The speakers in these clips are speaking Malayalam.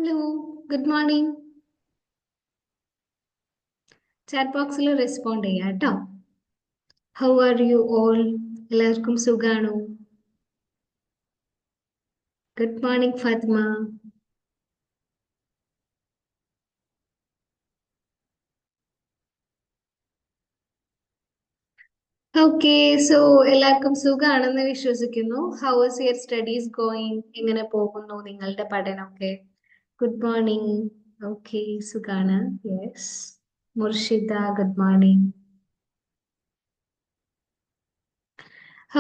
Hello, good morning. ചാറ്റ് ബോക്സിൽ റെസ്പോണ്ട് ചെയ്യാം കേട്ടോ. How are you all? എല്ലാവർക്കും സുഖാണോ? Good morning Fatima. Okay, so എല്ലാവർക്കും സുഖാണെന്ന് വിശ്വസിക്കുന്നു. How is your studies going? എങ്ങനെ പോകുന്നു നിങ്ങളുടെ പഠനമൊക്കെ? Good morning. ഓക്കെ, സുഖാണ്. Yes. Murshida, good morning.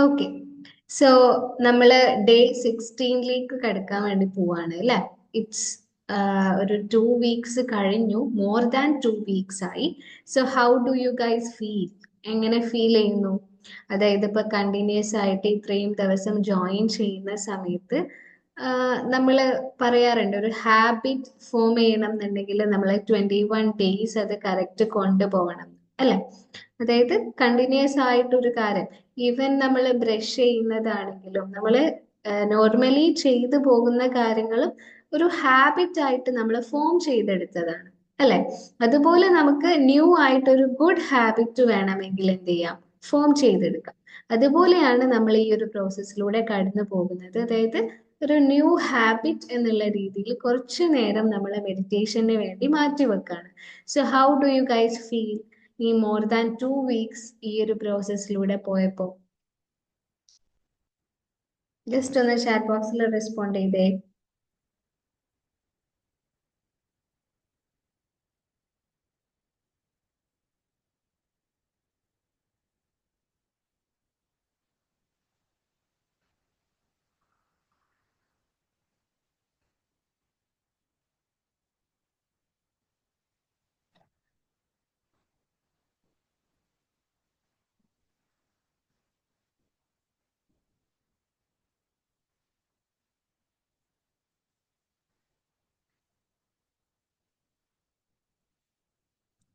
Okay, so നമ്മള് ഡേ 16ലേക്ക് കടക്കാൻ വേണ്ടി പോവാണ് അല്ലെ. ഇറ്റ്സ് ഒരു 2 വീക്സ് കഴിഞ്ഞു, മോർ ദാൻ 2 വീക്സ് ആയി. So how do you guys feel? എങ്ങനെ ഫീൽ ചെയ്യുന്നു? അതായത് ഇപ്പൊ കണ്ടിന്യൂസ് ആയിട്ട് ഇത്രയും ദിവസം ജോയിൻ ചെയ്യുന്ന സമയത്ത് നമ്മള് പറയാറുണ്ട്, ഒരു ഹാബിറ്റ് ഫോം ചെയ്യണം എന്നുണ്ടെങ്കിൽ നമ്മൾ 21 ഡേയ്സ് അത് കറക്റ്റ് കൊണ്ടുപോകണം അല്ലെ. അതായത് കണ്ടിന്യൂസ് ആയിട്ട് ഒരു കാര്യം, ഈവൻ നമ്മൾ ബ്രഷ് ചെയ്യുന്നതാണെങ്കിലും നമ്മൾ നോർമലി ചെയ്തു പോകുന്ന കാര്യങ്ങളും ഒരു ഹാബിറ്റ് ആയിട്ട് നമ്മൾ ഫോം ചെയ്തെടുത്തതാണ് അല്ലെ. അതുപോലെ നമുക്ക് ന്യൂ ആയിട്ട് ഒരു ഗുഡ് ഹാബിറ്റ് വേണമെങ്കിൽ എന്ത് ചെയ്യാം? ഫോം ചെയ്തെടുക്കാം. അതുപോലെയാണ് നമ്മൾ ഈ ഒരു പ്രോസസ്സിലൂടെ കടന്നു പോകുന്നത്. അതായത് ഒരു ന്യൂ ഹാബിറ്റ് എന്നുള്ള രീതിയിൽ കുറച്ചു നേരം നമ്മൾ മെഡിറ്റേഷന് വേണ്ടി മാറ്റി വെക്കാണ്. So how do you guys feel ഈ മോർ ദാൻ 2 വീക്സ് ഈ ഒരു പ്രോസസ്സിലൂടെ പോയപ്പോ? ജസ്റ്റ് ഒന്ന് ചാറ്റ് ബോക്സിൽ റെസ്പോണ്ട് ചെയ്തേ.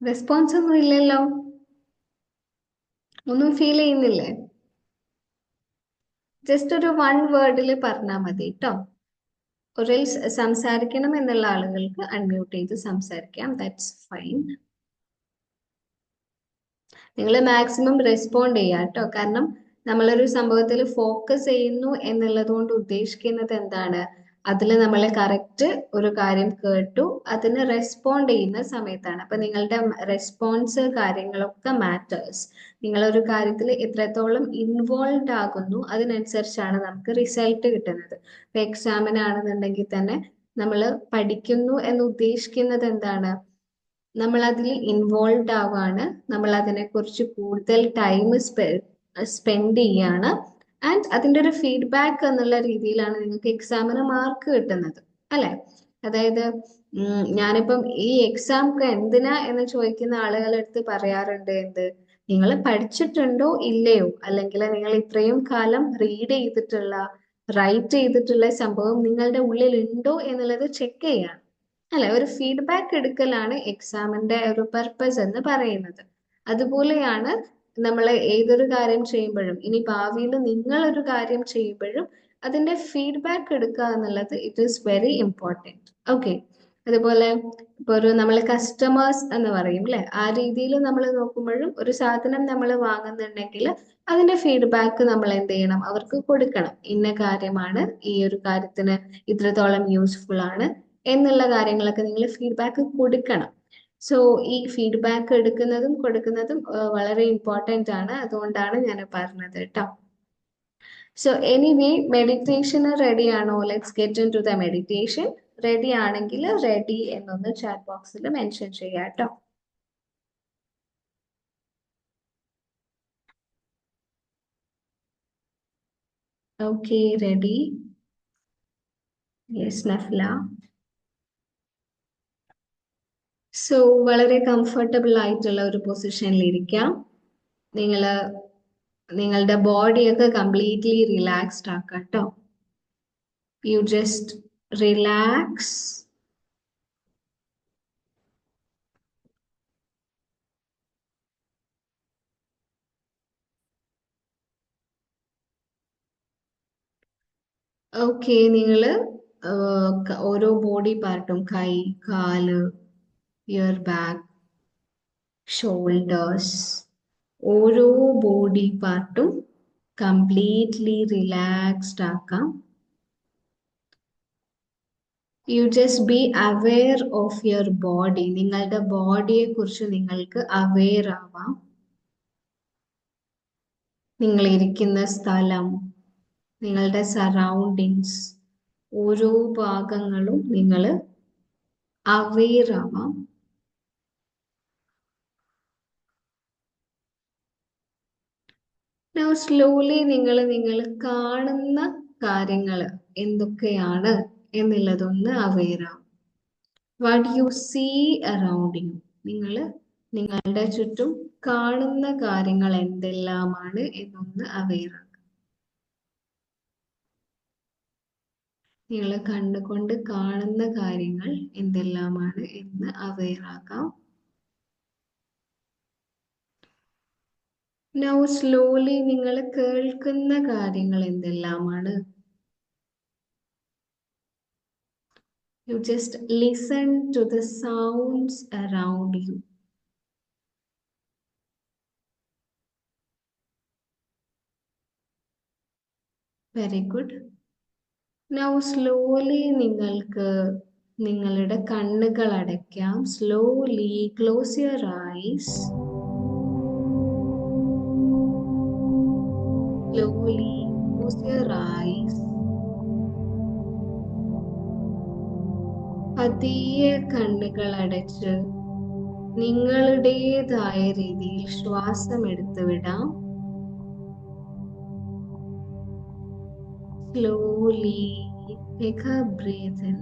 റെസ്പോൺസ് ഒന്നും ഇല്ലല്ലോ, ഒന്നും ഫീൽ ചെയ്യുന്നില്ലേ? ജസ്റ്റ് ഒരു 1 വേർഡിൽ പറഞ്ഞാൽ മതി കേട്ടോ. ഒരു സംസാരിക്കണം എന്നുള്ള ആളുകൾക്ക് അൺമ്യൂട്ട് ചെയ്ത് സംസാരിക്കാം, ദാറ്റ്സ് ഫൈൻ. നിങ്ങൾ മാക്സിമം റെസ്പോണ്ട് ചെയ്യുക കേട്ടോ. കാരണം നമ്മളൊരു സംഭവത്തിൽ ഫോക്കസ് ചെയ്യുന്നു എന്നുള്ളത് കൊണ്ട് ഉദ്ദേശിക്കുന്നത് എന്താണ്? അതിൽ നമ്മൾ കറക്റ്റ് ഒരു കാര്യം കേട്ടു, അതിന് റെസ്പോണ്ട് ചെയ്യുന്ന സമയത്താണ്. അപ്പൊ നിങ്ങളുടെ റെസ്പോൺസ് കാര്യങ്ങളൊക്കെ മാറ്റേഴ്സ്. നിങ്ങളൊരു കാര്യത്തിൽ എത്രത്തോളം ഇൻവോൾവ് ആകുന്നു അതിനനുസരിച്ചാണ് നമുക്ക് റിസൾട്ട് കിട്ടുന്നത്. ഇപ്പൊ എക്സാമിനാണെന്നുണ്ടെങ്കിൽ തന്നെ നമ്മൾ പഠിക്കുന്നു എന്ന് ഉദ്ദേശിക്കുന്നത് എന്താണ്? നമ്മൾ അതിൽ ഇൻവോൾവ് ആവാണ്, നമ്മൾ അതിനെക്കുറിച്ച് കൂടുതൽ ടൈം സ്പെൻഡ് ചെയ്യാണ്. ആൻഡ് അതിൻ്റെ ഒരു ഫീഡ്ബാക്ക് എന്നുള്ള രീതിയിലാണ് നിങ്ങൾക്ക് എക്സാമിന് മാർക്ക് കിട്ടുന്നത് അല്ലെ. അതായത് ഞാനിപ്പം ഈ എക്സാം ഒക്കെ എന്തിനാ എന്ന് ചോദിക്കുന്ന ആളുകളുടെ അടുത്ത് പറയാറുണ്ട്, എന്ത് നിങ്ങൾ പഠിച്ചിട്ടുണ്ടോ ഇല്ലയോ, അല്ലെങ്കിൽ നിങ്ങൾ ഇത്രയും കാലം റീഡ് ചെയ്തിട്ടുള്ള റൈറ്റ് ചെയ്തിട്ടുള്ള സംഭവം നിങ്ങളുടെ ഉള്ളിൽ ഉണ്ടോ എന്നുള്ളത് ചെക്ക് ചെയ്യാണ് അല്ലെ. ഒരു ഫീഡ്ബാക്ക് എടുക്കലാണ് എക്സാമിന്റെ ഒരു പർപ്പസ് എന്ന് പറയുന്നത്. അതുപോലെയാണ് നമ്മൾ ഏതൊരു കാര്യം ചെയ്യുമ്പോഴും, ഇനി ഭാവിയിൽ നിങ്ങൾ ഒരു കാര്യം ചെയ്യുമ്പോഴും അതിന്റെ ഫീഡ്ബാക്ക് എടുക്കുക എന്നുള്ളത് it is very important. Okay, അതുപോലെ ഇപ്പൊ ഒരു നമ്മൾ കസ്റ്റമേഴ്സ് എന്ന് പറയും അല്ലെ, ആ രീതിയിൽ നമ്മൾ നോക്കുമ്പോഴും ഒരു സാധനം നമ്മൾ വാങ്ങുന്നുണ്ടെങ്കിൽ അതിന്റെ ഫീഡ്ബാക്ക് നമ്മൾ എന്ത് ചെയ്യണം? അവർക്ക് കൊടുക്കണം. ഇന്ന കാര്യമാണ്, ഈ ഒരു കാര്യത്തിന് ഇത്രത്തോളം യൂസ്ഫുൾ ആണ് എന്നുള്ള കാര്യങ്ങളൊക്കെ നിങ്ങൾ ഫീഡ്ബാക്ക് കൊടുക്കണം. സോ ഈ ഫീഡ്ബാക്ക് എടുക്കുന്നതും കൊടുക്കുന്നതും വളരെ ഇമ്പോർട്ടൻ്റ് ആണ്. അതുകൊണ്ടാണ് ഞാൻ പറഞ്ഞത് കേട്ടോ. സോ എനിവേ, മെഡിറ്റേഷന് റെഡി ആണോ? Let's get into the meditation. Ready ആണെങ്കിൽ റെഡി എന്നൊന്ന് ചാറ്റ് ബോക്സിൽ മെൻഷൻ ചെയ്യാം കേട്ടോ. Okay, ready. യെസ് നഫ്ല. സോ വളരെ കംഫർട്ടബിൾ ആയിട്ടുള്ള ഒരു പൊസിഷനിൽ ഇരിക്കാം. നിങ്ങൾ നിങ്ങളുടെ ബോഡിയൊക്കെ കംപ്ലീറ്റ്ലി റിലാക്സ്ഡ് ആക്കാം കേട്ടോ. You just relax. Okay, നിങ്ങൾ ഓരോ ബോഡി പാർട്ടും, കൈ, കാല്, ഇയർ, ബാക്ക്, ഷോൾഡേഴ്സ്, ഓരോ ബോഡി പാർട്ടും കംപ്ലീറ്റ്ലി റിലാക്സ്ഡ് ആക്കാം. You just be aware of your body. നിങ്ങളുടെ ബോഡിയെ കുറിച്ച് നിങ്ങൾക്ക് അവെയർ ആവാം. നിങ്ങൾ ഇരിക്കുന്ന സ്ഥലം, നിങ്ങളുടെ സറൗണ്ടിങ്സ്, ഓരോ ഭാഗങ്ങളും നിങ്ങൾ അവെയർ ആവാം. Now slowly നിങ്ങൾ കാണുന്ന കാര്യങ്ങൾ എന്തൊക്കെയാണ് എന്നുള്ളതൊന്ന് അവെയർ ആവും. What you see around you. നിങ്ങളുടെ ചുറ്റും കാണുന്ന കാര്യങ്ങൾ എന്തെല്ലാമാണ് എന്നൊന്ന് അവെയർ ആക്കാം. നിങ്ങൾ കണ്ണുകൊണ്ട് കാണുന്ന കാര്യങ്ങൾ എന്തെല്ലാമാണ് എന്ന് അവെയർ ആക്കാം. Now slowly നിങ്ങൾ കേൾക്കുന്ന കാര്യങ്ങൾ എന്തെല്ലാമാണ്. You just listen to the sounds around you. Very good. Now slowly നിങ്ങൾക്ക് നിങ്ങളുടെ കണ്ണുകൾ അടയ്ക്കാം. Slowly close your eyes. Slowly close your eyes. പതിയെ കണ്ണുകൾ അടച്ച് നിങ്ങളുടേതായ രീതിയിൽ ശ്വാസം എടുത്തു വിടാം. Slowly take a breath in.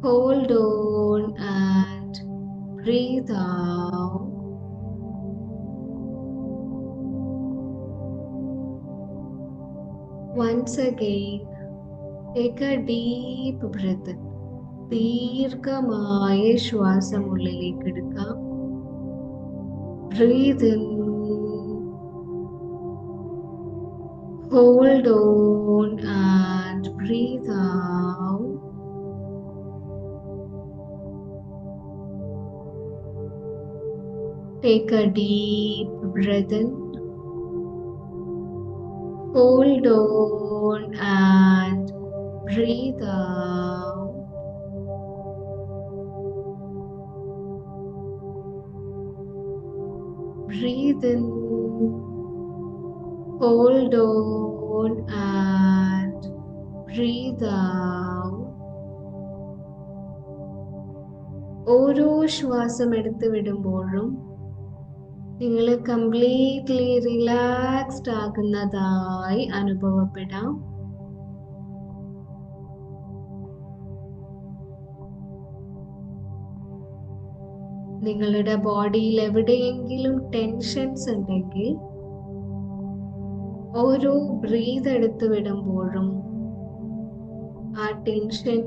Hold on and breathe out. Once again, take a deep breath in. ദീർഘമായ ശ്വാസം ഉള്ളിലേക്ക് എടുക്കാം. Breathe in. Hold on and breathe out. Take a deep breath in. Hold on and breathe out. Breathe in. Hold on and breathe out. ഓരോ ശ്വാസം എടുത്തു വിടുമ്പോഴും നിങ്ങൾ കംപ്ലീറ്റ്ലി റിലാക്സ്ഡ് ആകുന്നതായി അനുഭവപ്പെടാം. നിങ്ങളുടെ ബോഡിയിൽ എവിടെയെങ്കിലും ടെൻഷൻസ് ഉണ്ടെങ്കിൽ ഓരോ ബ്രീത്ത് എടുത്തു വിടുമ്പോഴും ആ ടെൻഷൻ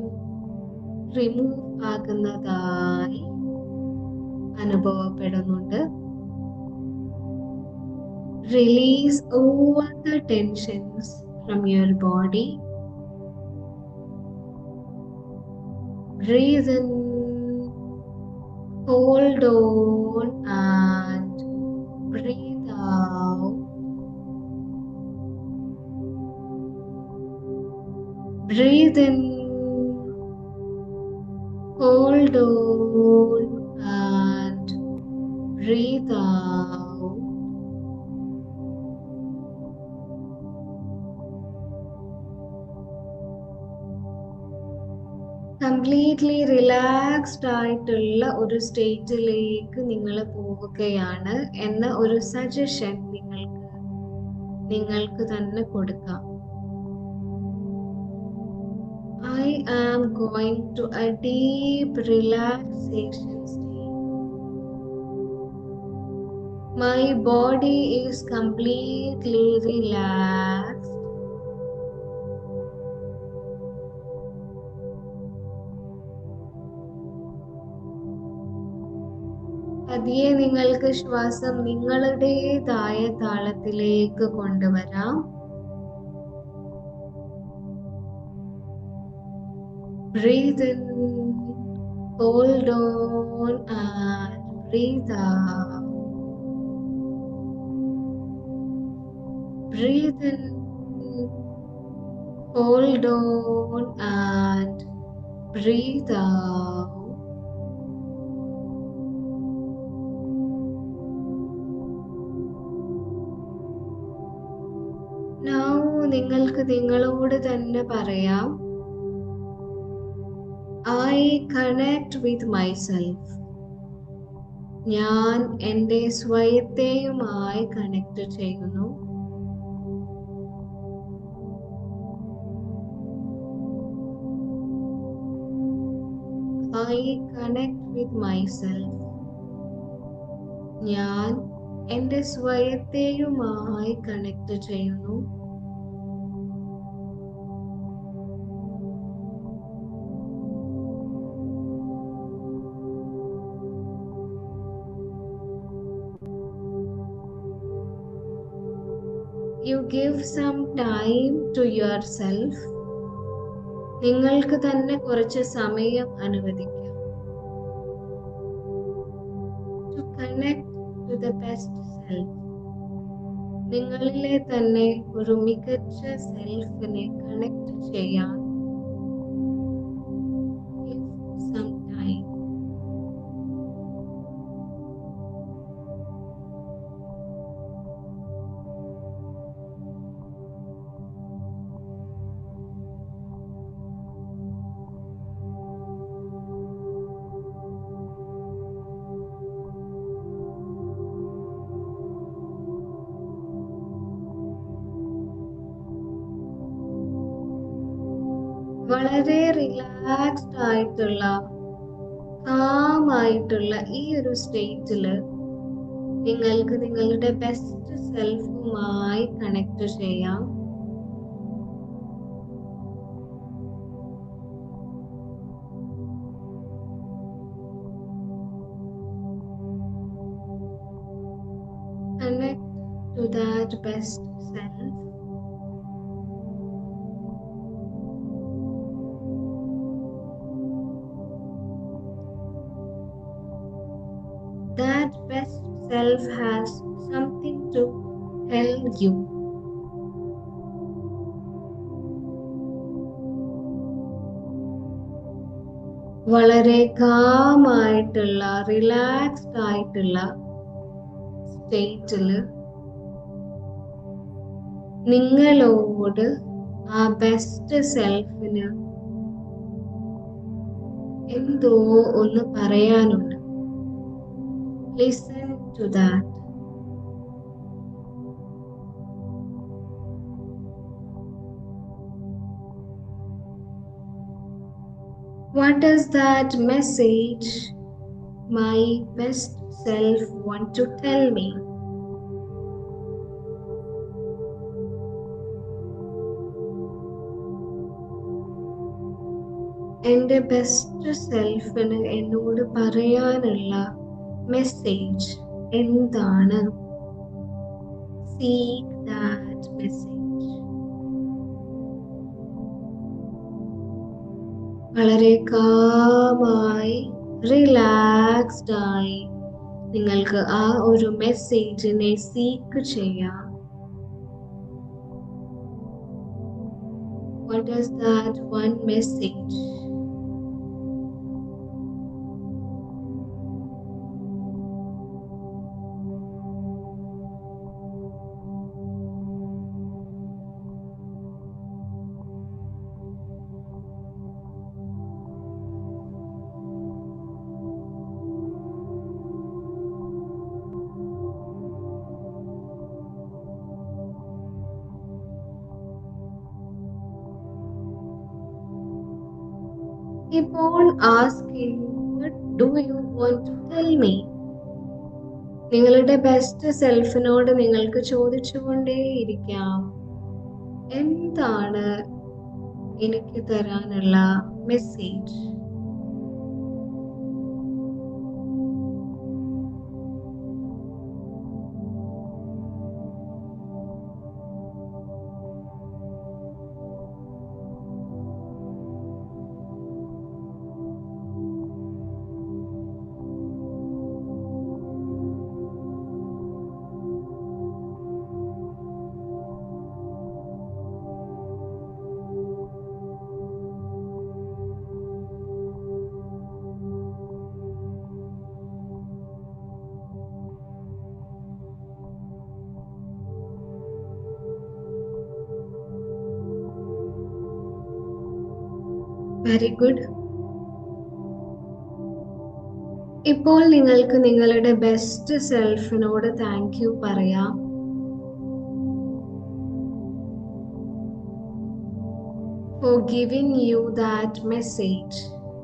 റിമൂവ് ആകുന്നതായി അനുഭവപ്പെടുന്നുണ്ട്. Release all the tensions from your body. Breathe in. Hold on and breathe out. Breathe in. Hold on and breathe out. Completely relaxed ആയിട്ടുള്ള ഒരു സ്റ്റേറ്റിലേക്ക് നിങ്ങൾ പോവുകയാണ് എന്ന ഒരു സജഷൻ നിങ്ങൾക്ക് തന്നെ കൊടുക്കാം. I am going to a deep relaxation state. My body is completely relaxed. പതിയെ നിങ്ങൾക്ക് ശ്വാസം നിങ്ങളുടേതായ താളത്തിലേക്ക് കൊണ്ടുവരാം. Breathe in, hold on, and breathe out. Breathe in, hold on, and breathe out. Now നിങ്ങൾക്ക് നിങ്ങളോട് തന്നെ പറയാം, I connect with myself. ഞാൻ എൻ്റെ സ്വയത്തെയുമായി കണക്ട് ചെയ്യുന്നു. I connect with myself. ഞാൻ എൻ്റെ സ്വയത്തെയുമായി കണക്ട് ചെയ്യുന്നു. You give some time to yourself. നിങ്ങൾക്ക് തന്നെ കുറച്ച് സമയം അനുവദിക്കാം. To connect to the best self. നിങ്ങളിലെ തന്നെ ഒരു മികച്ച സെൽഫിനെ കണക്ട് ചെയ്യാൻ give some time. വളരെ റിലാക്സ്ഡ് ആയിട്ടുള്ള കാം ആയിട്ടുള്ള ഈ ഒരു സ്റ്റേറ്റില് നിങ്ങൾക്ക് നിങ്ങളുടെ ബെസ്റ്റ് സെൽഫുമായി കണക്ട് ചെയ്യാം. Connect to that best self. That best self has something to tell you. വളരെ കാമായിട്ടുള്ള റിലാക്സ്ഡ് ആയിട്ടുള്ള സ്റ്റേറ്റില് നിങ്ങളോട് ആ ബെസ്റ്റ് സെൽഫിന് എന്തോ ഒന്ന് പറയാനുണ്ട്. Listen to that. What does that message my best self want to tell me? എൻ്റെ ബെസ്റ്റ് സെൽഫിന് എന്നോട് പറയാനുള്ള മെസ്സേജ് എന്താണ്? Seek that message. വളരെ കാമായി റിലാക്സ്ഡ് ആയി നിങ്ങൾക്ക് ആ ഒരു മെസ്സേജിനെ സീക്ക് ചെയ്യാം. What is that one message? Keep on asking, what do you want to tell me? നിങ്ങളുടെ ബെസ്റ്റ് സെൽഫിനോട് നിങ്ങൾക്ക് ചോദിച്ചുകൊണ്ടേയിരിക്കാം, എന്താണ് എനിക്ക് തരാനുള്ള മെസ്സേജ്? Very good. ഇപ്പോൾ നിങ്ങൾക്ക് നിങ്ങളുടെ ബെസ്റ്റ് സെൽഫിനോട് താങ്ക് യു പറയാം. Four giving you that message.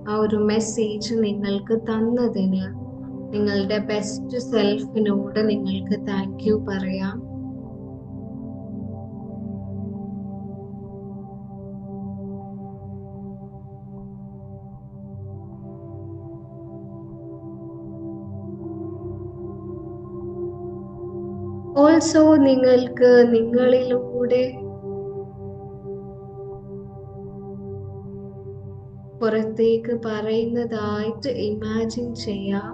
ആ ഒരു മെസ്സേജ് നിങ്ങൾക്ക് തന്നതിന് നിങ്ങളുടെ ബെസ്റ്റ് സെൽഫിനോട് നിങ്ങൾക്ക് താങ്ക് യു പറയാം. ഓൾസോ നിങ്ങൾക്ക് നിങ്ങളിലൂടെ പുറത്തേക്ക് പറയുന്നതായിട്ട് ഇമാജിൻ ചെയ്യാം.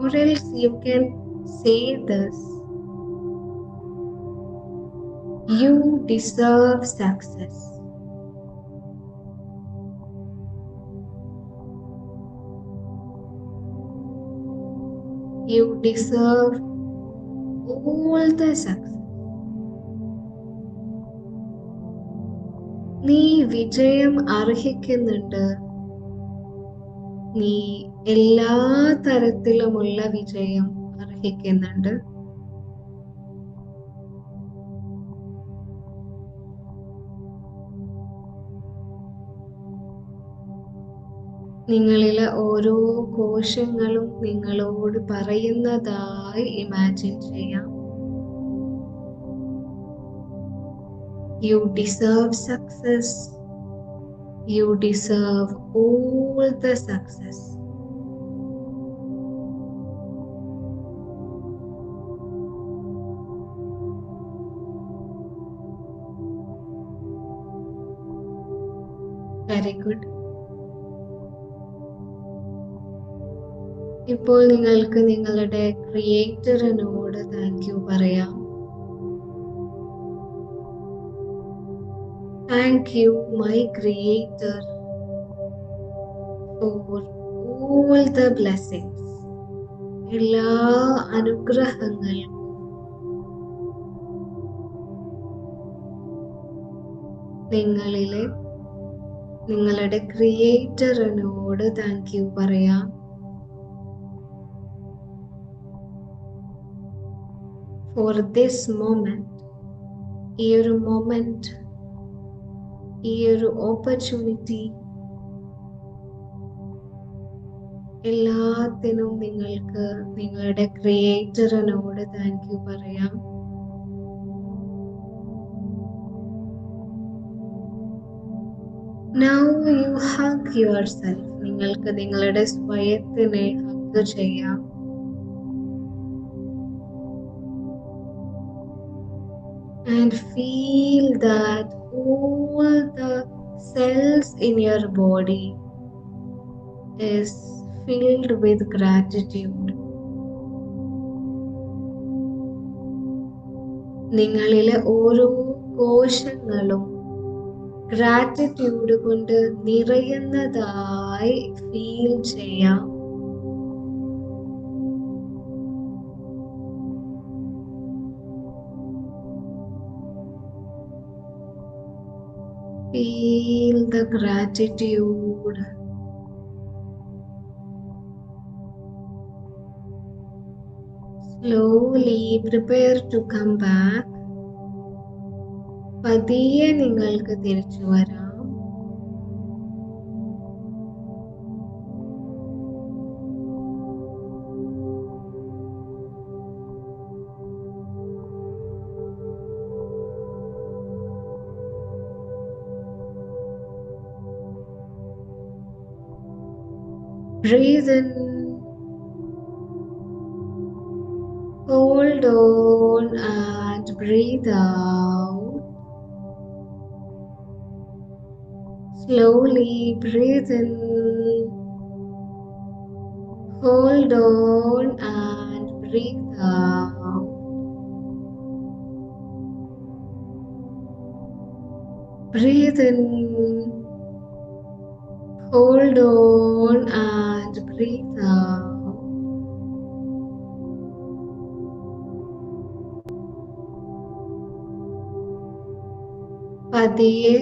Or else you can say this: you deserve success. You deserve all the success. നീ വിജയം അർഹിക്കുന്നുണ്ട്. നീ എല്ലാ തരത്തിലുമുള്ള വിജയം അർഹിക്കുന്നുണ്ട്. നിങ്ങളിലെ ഓരോ കോശങ്ങളും നിങ്ങളോട് പറയുന്നതായി ഇമാജിൻ ചെയ്യാം. You deserve success. You deserve all the success. Very good. ഇപ്പോൾ നിങ്ങൾക്ക് നിങ്ങളുടെ ക്രിയേറ്ററിനോട് താങ്ക് യു പറയാം. Thank you, my Creator, for all the blessings. എല്ലാ അനുഗ്രഹങ്ങളും നിങ്ങളിലെ നിങ്ങളുടെ ക്രിയേറ്ററിനോട് താങ്ക് യു പറയാം. For this moment, ഈ ഒരു മൊമെന്റ്, ഈ ഒരു ഓപ്പർച്യൂണിറ്റി, എല്ലാത്തിനും നിങ്ങൾക്ക് നിങ്ങളുടെ ക്രിയേറ്ററിനോട് താങ്ക് യു പറയാം. Now you hug yourself. നിങ്ങൾക്ക് നിങ്ങളുടെ സ്വയത്തിനെ ഹഗ് ചെയ്യാം. And feel that all the cells in your body is filled with gratitude. നിങ്ങളിലെ ഓരോ കോശങ്ങളും ഗ്രാറ്റിറ്റ്യൂഡ് കൊണ്ട് നിറയുന്നതായി ഫീൽ ചെയ്യാം. Feel the gratitude. Slowly prepare to come back. പതിയെ നിങ്ങൾക്ക് തിരിച്ചു വരാം. Breathe in. Hold on and breathe out. Slowly breathe in. Hold on and breathe out. Breathe in. Hold on and breathe out. പതിയെ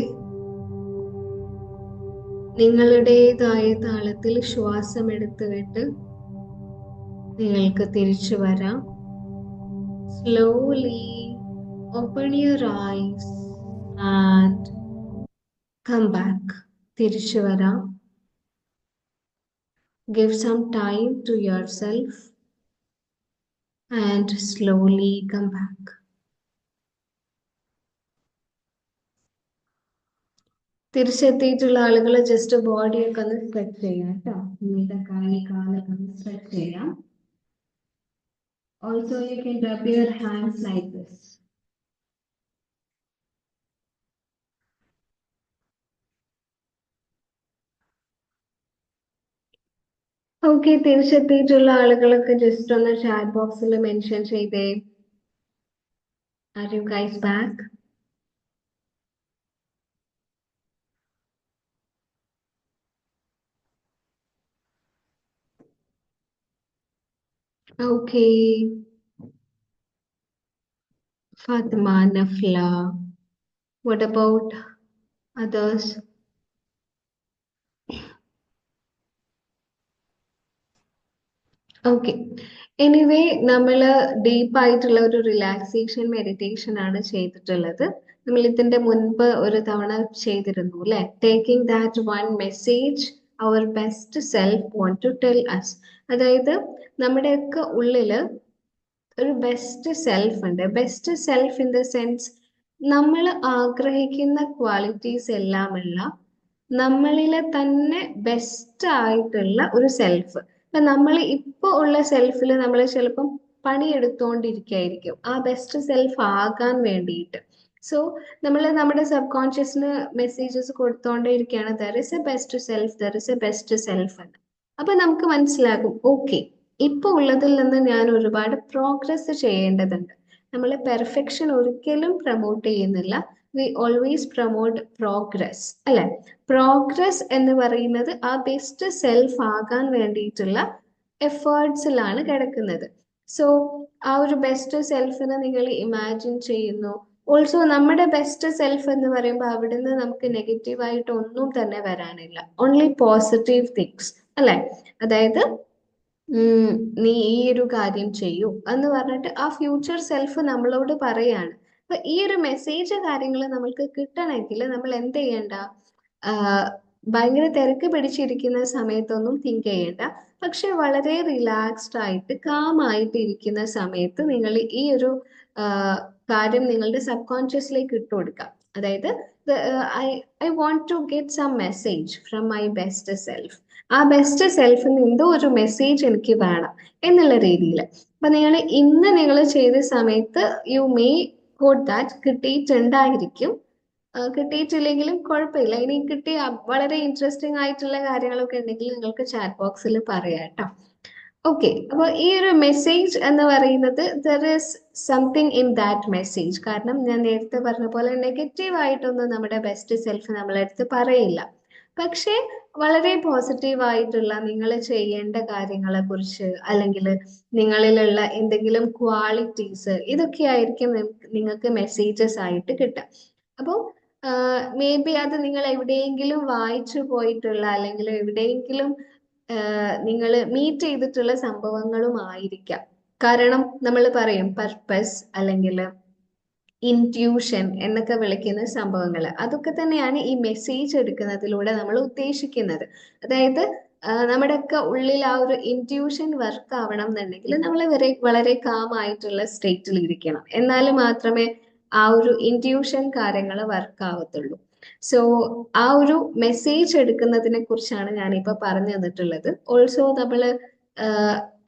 നിങ്ങളുടേതായ താളത്തിൽ ശ്വാസം എടുത്ത് വിട്ട് നിങ്ങൾക്ക് തിരിച്ചു വരാം. Slowly open your eyes and come back. തിരിച്ചു വരാം. Give some time to yourself and slowly come back. തിരിച്ചെത്തിയിട്ടുള്ള ആളുകൾ ജസ്റ്റ് ബോഡിയൊക്കെ ഒന്ന് സ്ട്രെച്ച് ചെയ്യാം കേട്ടോ. നിങ്ങളുടെ കാലൊക്കെ ഒന്ന് സ്ട്രെച്ച് ചെയ്യാം. Also you can rub your hands like this. Okay, തിരിച്ചെത്തിയിട്ടുള്ള ആളുകളൊക്കെ ജസ്റ്റ് ഒന്ന് ചാറ്റ് ബോക്സിൽ മെൻഷൻ ചെയ്തേ. Are you guys back? Okay, Fatima, Nafla, what about others? Okay, anyway നമ്മൾ ഡീപ്പായിട്ടുള്ള ഒരു റിലാക്സേഷൻ മെഡിറ്റേഷൻ ആണ് ചെയ്തിട്ടുള്ളത്. നമ്മൾ ഇതിന്റെ മുൻപ് ഒരു തവണ ചെയ്തിരുന്നു അല്ലെ? Taking that one message our best self want to tell us. അതായത് നമ്മുടെയൊക്കെ ഉള്ളില് ഒരു ബെസ്റ്റ് സെൽഫ് ഉണ്ട്. Best self in the sense നമ്മൾ ആഗ്രഹിക്കുന്ന ക്വാളിറ്റീസ് എല്ലാമുള്ള നമ്മളിലെ തന്നെ ബെസ്റ്റ് ആയിട്ടുള്ള ഒരു സെൽഫ്. അപ്പൊ നമ്മൾ ഇപ്പൊ ഉള്ള സെൽഫിൽ നമ്മൾ ചിലപ്പം പണിയെടുത്തോണ്ടിരിക്കായിരിക്കും ആ ബെസ്റ്റ് സെൽഫ് ആകാൻ വേണ്ടിയിട്ട്. സോ നമ്മൾ നമ്മുടെ സബ് കോൺഷ്യസിന് മെസ്സേജസ് കൊടുത്തോണ്ടേ ഇരിക്കുകയാണ്, there is A best self, there is A best self എന്ന്. അപ്പൊ നമുക്ക് മനസ്സിലാകും, ഓക്കെ, ഇപ്പൊ ഉള്ളതിൽ നിന്ന് ഞാൻ ഒരുപാട് പ്രോഗ്രസ് ചെയ്യേണ്ടതുണ്ട്. നമ്മൾ പെർഫെക്ഷൻ ഒരിക്കലും പ്രൊമോട്ട് ചെയ്യുന്നില്ല. വി ഓൾവേസ് പ്രൊമോട്ട് പ്രോഗ്രസ് അല്ലെ? പ്രോഗ്രസ് എന്ന് പറയുന്നത് ആ ബെസ്റ്റ് സെൽഫ് ആകാൻ വേണ്ടിയിട്ടുള്ള എഫേർട്സിലാണ് കിടക്കുന്നത്. സോ ആ ഒരു ബെസ്റ്റ് സെൽഫിനെ നിങ്ങൾ ഇമാജിൻ ചെയ്യുന്നു. ഓൾസോ നമ്മുടെ ബെസ്റ്റ് സെൽഫ് എന്ന് പറയുമ്പോൾ അവിടുന്ന് നമുക്ക് നെഗറ്റീവായിട്ട് ഒന്നും തന്നെ വരാനില്ല, ഓൺലി പോസിറ്റീവ് തിങ്സ് അല്ലെ? അതായത് നീ ഈ ഒരു കാര്യം ചെയ്യൂ എന്ന് പറഞ്ഞിട്ട് ആ ഫ്യൂച്ചർ സെൽഫ് നമ്മളോട് പറയാണ്. അപ്പൊ ഈ ഒരു മെസ്സേജ് കാര്യങ്ങൾ നമ്മൾക്ക് കിട്ടണമെങ്കിൽ നമ്മൾ എന്ത് ചെയ്യണ്ട? ഭയങ്കര തിരക്ക് പിടിച്ചിരിക്കുന്ന സമയത്തൊന്നും തിങ്ക് ചെയ്യണ്ട. പക്ഷെ വളരെ റിലാക്സ്ഡ് ആയിട്ട് കാം ആയിട്ട് ഇരിക്കുന്ന സമയത്ത് നിങ്ങൾ ഈ ഒരു കാര്യം നിങ്ങളുടെ സബ് കോൺഷ്യസിലേക്ക് ഇട്ട് കൊടുക്കാം. അതായത് I I want to get some message from my best self. ആ ബെസ്റ്റ് സെൽഫിൽ നിന്ന് എന്തോ ഒരു മെസ്സേജ് എനിക്ക് വേണം എന്നുള്ള രീതിയിൽ. അപ്പൊ ഇന്ന് നിങ്ങൾ ചെയ്ത സമയത്ത് യു മേ ഗോട്ട് ദാറ്റ് കിട്ടിയിട്ടുണ്ടായിരിക്കും. കിട്ടിയിട്ടില്ലെങ്കിലും കുഴപ്പമില്ല. ഇനി കിട്ടിയ വളരെ ഇൻട്രസ്റ്റിംഗ് ആയിട്ടുള്ള കാര്യങ്ങളൊക്കെ ഉണ്ടെങ്കിൽ നിങ്ങൾക്ക് ചാറ്റ് ബോക്സിൽ പറയാം കേട്ടോ. ഓക്കെ, അപ്പൊ ഈ ഒരു മെസ്സേജ് എന്ന് പറയുന്നത് there is something in that message. കാരണം ഞാൻ നേരത്തെ പറഞ്ഞ പോലെ നെഗറ്റീവ് ആയിട്ടൊന്നും നമ്മുടെ ബെസ്റ്റ് സെൽഫ് നമ്മളെടുത്ത് പറയില്ല. പക്ഷേ വളരെ പോസിറ്റീവ് ആയിട്ടുള്ള നിങ്ങൾ ചെയ്യേണ്ട കാര്യങ്ങളെ കുറിച്ച്, അല്ലെങ്കിൽ നിങ്ങളിലുള്ള എന്തെങ്കിലും ക്വാളിറ്റീസ്, ഇതൊക്കെ ആയിരിക്കും നിങ്ങൾക്ക് മെസ്സേജസ് ആയിട്ട് കിട്ടുക. അപ്പോൾ മേ ബി അത് നിങ്ങൾ എവിടെയെങ്കിലും വായിച്ചു പോയിട്ടുള്ള, അല്ലെങ്കിൽ എവിടെയെങ്കിലും നിങ്ങൾ മീറ്റ് ചെയ്തിട്ടുള്ള സംഭവങ്ങളും ആയിരിക്കാം. കാരണം നമ്മൾ പറയും പർപ്പസ് അല്ലെങ്കിൽ ഇൻറ്റ്യൂഷൻ എന്നൊക്കെ വിളിക്കുന്ന സംഭവങ്ങൾ, അതൊക്കെ തന്നെയാണ് ഈ മെസ്സേജ് എടുക്കുന്നതിലൂടെ നമ്മൾ ഉദ്ദേശിക്കുന്നത്. അതായത് നമ്മുടെയൊക്കെ ഉള്ളിൽ ആ ഒരു ഇൻറ്റ്യൂഷൻ വർക്ക് ആവണം എന്നുണ്ടെങ്കിൽ നമ്മൾ വളരെ കാം ആയിട്ടുള്ള സ്റ്റേറ്റിൽ ഇരിക്കണം. എന്നാൽ മാത്രമേ ആ ഒരു ഇൻറ്റ്യൂഷൻ കാര്യങ്ങൾ വർക്ക് ആവത്തുള്ളൂ. സോ ആ ഒരു മെസ്സേജ് എടുക്കുന്നതിനെ കുറിച്ചാണ് ഞാനിപ്പോ പറഞ്ഞു തന്നിട്ടുള്ളത്. ഓൾസോ നമ്മൾ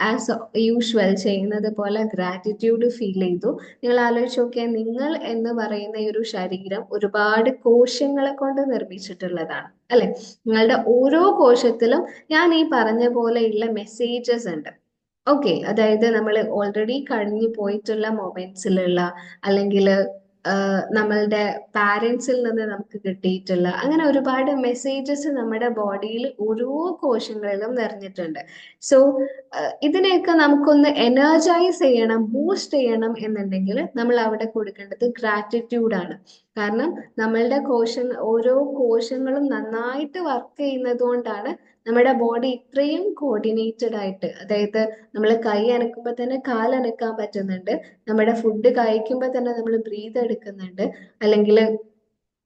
ആസ് യൂഷ്വൽ ചെയ്യുന്നത് പോലെ ഗ്രാറ്റിറ്റ്യൂഡ് ഫീൽ ചെയ്തു. നിങ്ങൾ ആലോചിച്ച് നോക്കിയാൽ, നിങ്ങൾ എന്ന് പറയുന്ന ഈ ഒരു ശരീരം ഒരുപാട് കോശങ്ങളെ കൊണ്ട് നിർമ്മിച്ചിട്ടുള്ളതാണ് അല്ലെ? നിങ്ങളുടെ ഓരോ കോശത്തിലും ഞാൻ ഈ പറഞ്ഞ പോലെയുള്ള മെസ്സേജസ് ഉണ്ട്. ഓക്കെ, അതായത് നമ്മൾ ഓൾറെഡി കഴിഞ്ഞു പോയിട്ടുള്ള മൊമെന്റ്സിലുള്ള, അല്ലെങ്കിൽ നമ്മളുടെ പാരൻസിൽ നിന്ന് നമുക്ക് കിട്ടിയിട്ടുള്ള അങ്ങനെ ഒരുപാട് മെസ്സേജസ് നമ്മുടെ ബോഡിയിൽ ഓരോ കോശങ്ങളിലും നിറഞ്ഞിട്ടുണ്ട്. സോ ഇതിനെയൊക്കെ നമുക്കൊന്ന് എനർജൈസ് ചെയ്യണം, ബൂസ്റ്റ് ചെയ്യണം എന്നുണ്ടെങ്കിൽ നമ്മൾ അവിടെ കൊടുക്കേണ്ടത് ഗ്രാറ്റിറ്റ്യൂഡാണ്. കാരണം നമ്മളുടെ ഓരോ കോശങ്ങളും നന്നായിട്ട് വർക്ക് ചെയ്യുന്നത് കൊണ്ടാണ് നമ്മുടെ ബോഡി ഇത്രയും കോർഡിനേറ്റഡ് ആയിട്ട്, അതായത് നമ്മൾ കൈ അനക്കുമ്പോൾ തന്നെ കാലനക്കാൻ പറ്റുന്നുണ്ട്, നമ്മുടെ ഫുഡ് കഴിക്കുമ്പോൾ തന്നെ നമ്മൾ ബ്രീത്ത് എടുക്കുന്നുണ്ട്, അല്ലെങ്കിൽ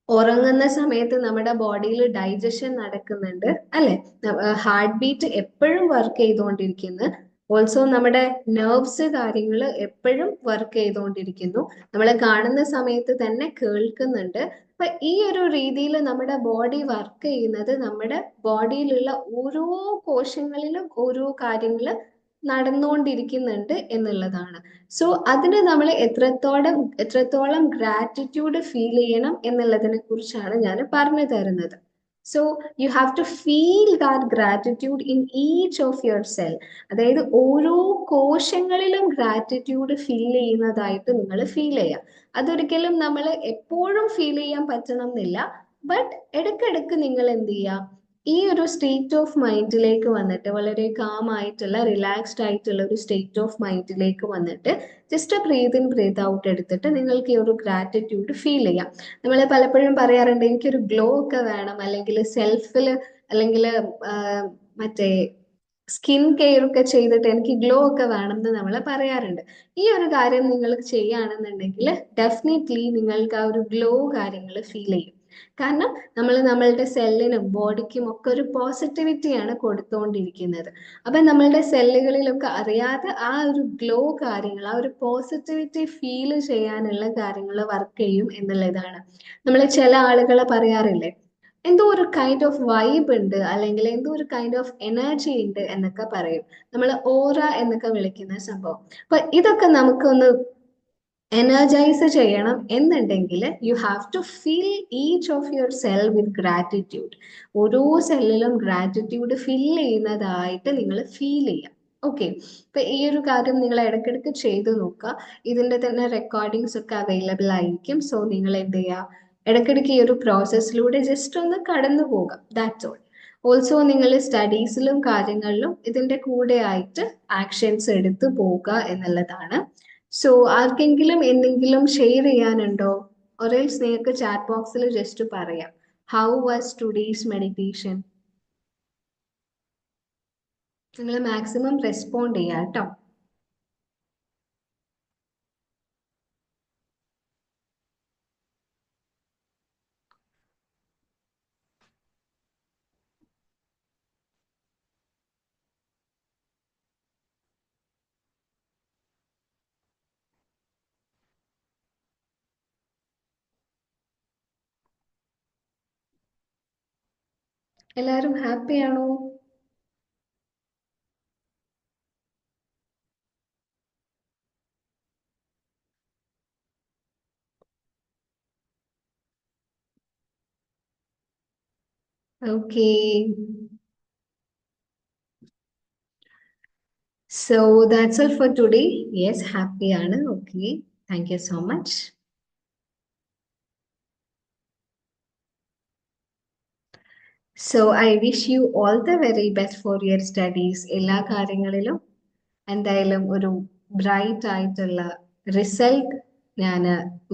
ഉറങ്ങുന്ന സമയത്ത് നമ്മുടെ ബോഡിയിൽ ഡൈജഷൻ നടക്കുന്നുണ്ട്, അല്ലെ? ഹാർട്ട് ബീറ്റ് എപ്പോഴും വർക്ക് ചെയ്തുകൊണ്ടിരിക്കുന്നു. ഓൾസോ നമ്മുടെ നെർവ്സ് കാര്യങ്ങൾ എപ്പോഴും വർക്ക് ചെയ്തുകൊണ്ടിരിക്കുന്നു. നമ്മളെ കാണുന്ന സമയത്ത് തന്നെ കേൾക്കുന്നുണ്ട്. അപ്പൊ ഈ ഒരു രീതിയിൽ നമ്മുടെ ബോഡി വർക്ക് ചെയ്യുന്നത് നമ്മുടെ ബോഡിയിലുള്ള ഓരോ കോശങ്ങളിലും ഓരോ കാര്യങ്ങൾ നടന്നുകൊണ്ടിരിക്കുന്നുണ്ട് എന്നുള്ളതാണ്. സോ അതിന് നമ്മൾ എത്രത്തോളം ഗ്രാറ്റിറ്റ്യൂഡ് ഫീൽ ചെയ്യണം എന്നുള്ളതിനെ കുറിച്ചാണ് ഞാൻ പറഞ്ഞു തരുന്നത്. So you have to feel that gratitude in each of your cell. അതായത് ഓരോ കോശങ്ങളിലും ഗ്രാറ്റിറ്റ്യൂഡ് ഫീൽ ചെയ്യുന്നതായിട്ട് നിങ്ങൾ ഫീൽ ചെയ്യാം. അതൊരിക്കലും നമ്മൾ എപ്പോഴും ഫീൽ ചെയ്യാൻ പറ്റണം എന്നില്ല. ബട്ട് ഇടയ്ക്കിടയ്ക്ക് നിങ്ങൾ എന്ത് ചെയ്യുക, ഈ ഒരു സ്റ്റേറ്റ് ഓഫ് മൈൻഡിലേക്ക് വന്നിട്ട്, വളരെ കാം ആയിട്ടുള്ള റിലാക്സ്ഡ് ആയിട്ടുള്ള ഒരു സ്റ്റേറ്റ് ഓഫ് മൈൻഡിലേക്ക് വന്നിട്ട് just breathe in breathe out എടുത്തിട്ട് നിങ്ങൾക്ക് ഈ ഒരു ഗ്രാറ്റിറ്റ്യൂഡ് ഫീൽ ചെയ്യാം. നമ്മൾ പലപ്പോഴും പറയാറുണ്ട് എനിക്കൊരു ഗ്ലോ ഒക്കെ വേണം, അല്ലെങ്കിൽ സെൽഫിൽ, അല്ലെങ്കിൽ മറ്റേ സ്കിൻ കെയർ ഒക്കെ ചെയ്തിട്ട് എനിക്ക് ഗ്ലോ ഒക്കെ വേണം എന്ന് നമ്മൾ പറയാറുണ്ട്. ഈ ഒരു കാര്യം നിങ്ങൾ ചെയ്യുകയാണെന്നുണ്ടെങ്കിൽ ഡെഫിനറ്റ്ലി നിങ്ങൾക്ക് ആ ഒരു ഗ്ലോ കാര്യങ്ങൾ ഫീൽ ചെയ്യും. കാരണം നമ്മൾ നമ്മളുടെ സെല്ലിനും ബോഡിക്കും ഒക്കെ ഒരു പോസിറ്റിവിറ്റിയാണ് കൊടുത്തുകൊണ്ടിരിക്കുന്നത്. അപ്പൊ നമ്മളുടെ സെല്ലുകളിലൊക്കെ അറിയാതെ ആ ഒരു ഗ്ലോ കാര്യങ്ങൾ, ആ ഒരു പോസിറ്റിവിറ്റി ഫീൽ ചെയ്യാനുള്ള കാര്യങ്ങൾ വർക്ക് ചെയ്യും എന്നുള്ളതാണ്. നമ്മൾ ചില ആളുകളെ പറയാറില്ലേ, എന്തോ ഒരു കൈൻഡ് ഓഫ് വൈബ് ഉണ്ട്, അല്ലെങ്കിൽ എന്തോ ഒരു കൈൻഡ് ഓഫ് എനർജി ഉണ്ട് എന്നൊക്കെ പറയും. നമ്മൾ ഓറ എന്നൊക്കെ വിളിക്കുന്ന സംഭവം. അപ്പൊ ഇതൊക്കെ നമുക്കൊന്ന് എനർജൈസ് ചെയ്യണം എന്നുണ്ടെങ്കിൽ you have to feel each of your cell with gratitude. ഓരോ സെല്ലിലും ഗ്രാറ്റിറ്റ്യൂഡ് ഫിൽ ചെയ്യുന്നതായിട്ട് നിങ്ങൾ ഫീൽ ചെയ്യാം. ഓക്കെ, ഇപ്പൊ ഈ ഒരു കാര്യം നിങ്ങൾ ഇടയ്ക്കിടയ്ക്ക് ചെയ്തു നോക്കുക. ഇതിന്റെ തന്നെ റെക്കോർഡിങ്സ് ഒക്കെ അവൈലബിൾ ആയിരിക്കും. സോ നിങ്ങൾ എന്ത് ചെയ്യുക, ഇടയ്ക്കിടയ്ക്ക് ഈ ഒരു പ്രോസസ്സിലൂടെ ജസ്റ്റ് ഒന്ന് കടന്നു പോകാം. That's all. ഓൾസോ നിങ്ങൾ സ്റ്റഡീസിലും കാര്യങ്ങളിലും ഇതിന്റെ കൂടെ ആയിട്ട് ആക്ഷൻസ് എടുത്തു പോകുക എന്നുള്ളതാണ്. സോ ആർക്കെങ്കിലും എന്തെങ്കിലും ഷെയർ ചെയ്യാനുണ്ടോ? ഒരേൽസ് നിങ്ങൾക്ക് ചാറ്റ് ബോക്സിൽ ജസ്റ്റ് പറയാം, ഹൗ വാസ് ടുഡേസ് മെഡിറ്റേഷൻ? നിങ്ങൾ മാക്സിമം റെസ്പോണ്ട് ചെയ്യാം കേട്ടോ. എല്ലാവരും ഹാപ്പിയാണോ? Okay, so that's all for today. Yes, ഹാപ്പിയാണ്. Okay, thank you so much. So I wish you all the very best for your studies. എല്ലാ കാര്യങ്ങളിലും എന്തായാലും ഒരു ബ്രൈറ്റ് ആയിട്ടുള്ള റിസൾട്ട് ഞാൻ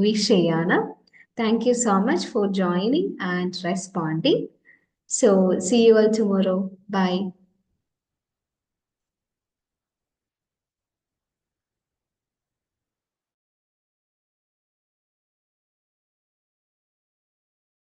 വിഷ് ചെയ്യാണ്. Thank you so much for joining and responding. So see you all tomorrow. By.